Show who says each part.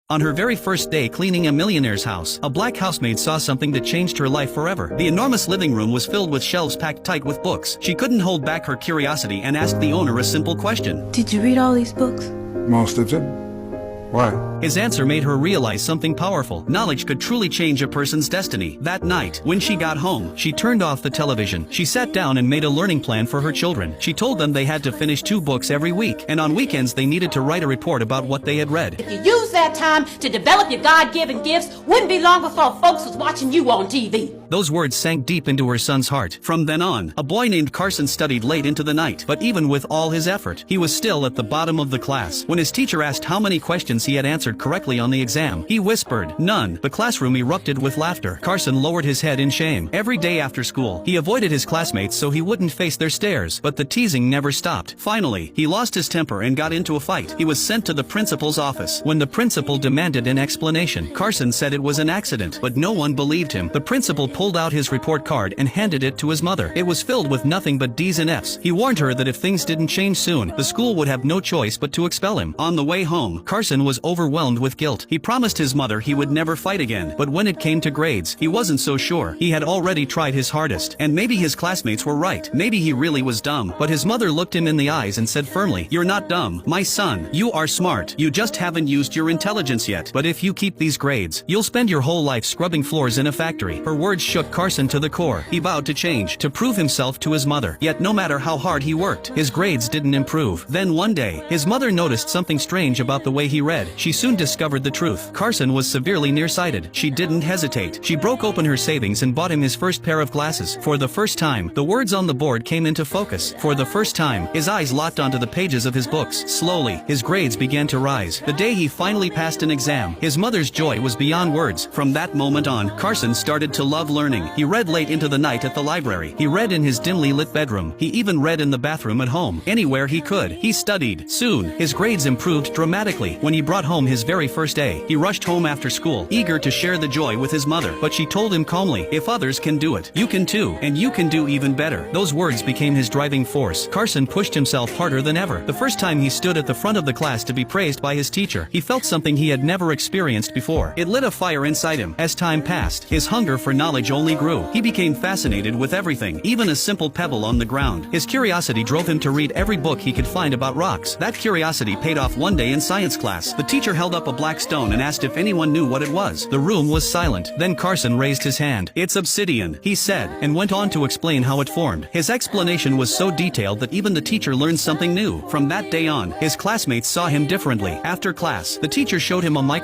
Speaker 1: On her very first day cleaning a millionaire's house, a black housemaid saw something that changed her life forever. The enormous living room was filled with shelves packed tight with books. She couldn't hold back her curiosity and asked the owner a simple question.
Speaker 2: Did you read all these books?
Speaker 3: Most of them. Why?
Speaker 1: His answer made her realize something powerful. Knowledge could truly change a person's destiny. That night, when she got home, she turned off the television. She sat down and made a learning plan for her children. She told them they had to finish 2 books every week, and on weekends they needed to write a report about what they had read.
Speaker 4: If you use that time to develop your God-given gifts, wouldn't be long before folks was watching you on TV.
Speaker 1: Those words sank deep into her son's heart. From then on, a boy named Carson studied late into the night, but even with all his effort, he was still at the bottom of the class. When his teacher asked how many questions he had answered correctly on the exam, he whispered, "None." The classroom erupted with laughter. Carson lowered his head in shame. Every day after school, he avoided his classmates so he wouldn't face their stares, but the teasing never stopped. Finally, he lost his temper and got into a fight. He was sent to the principal's office. When the principal demanded an explanation, Carson said it was an accident, but no one believed him. The principal pulled out his report card and handed it to his mother. It was filled with nothing but D's and F's. He warned her that if things didn't change soon, the school would have no choice but to expel him. On the way home, Carson was overwhelmed with guilt. He promised his mother he would never fight again, but when it came to grades, he wasn't so sure. He had already tried his hardest, and maybe his classmates were right. Maybe he really was dumb, but his mother looked him in the eyes and said firmly, "You're not dumb, my son. You are smart. You just haven't used your intelligence yet. But if you keep these grades, you'll spend your whole life scrubbing floors in a factory." Her words shook Carson to the core. He vowed to change, to prove himself to his mother. Yet no matter how hard he worked, his grades didn't improve. Then one day, his mother noticed something strange about the way he read. She soon discovered the truth. Carson was severely nearsighted. She didn't hesitate. She broke open her savings and bought him his first pair of glasses. For the first time, the words on the board came into focus. For the first time, his eyes locked onto the pages of his books. Slowly, his grades began to rise. The day he finally passed an exam, his mother's joy was beyond words. From that moment on, Carson started to love learning. He read late into the night at the library. He read in his dimly lit bedroom. He even read in the bathroom at home. Anywhere he could, he studied. Soon, his grades improved dramatically. When he brought home his very first A, he rushed home after school, eager to share the joy with his mother. But she told him calmly, "If others can do it, you can too, and you can do even better." Those words became his driving force. Carson pushed himself harder than ever. The first time he stood at the front of the class to be praised by his teacher, he felt something he had never experienced before. It lit a fire inside him. As time passed, his hunger for knowledge only grew. He became fascinated with everything, even a simple pebble on the ground. His curiosity drove him to read every book he could find about rocks. That curiosity paid off one day in science class. The teacher held up a black stone and asked if anyone knew what it was. The room was silent. Then Carson raised his hand. "It's obsidian," he said, and went on to explain how it formed. His explanation was so detailed that even the teacher learned something new. From that day on, his classmates saw him differently. After class, the teacher showed him a microscope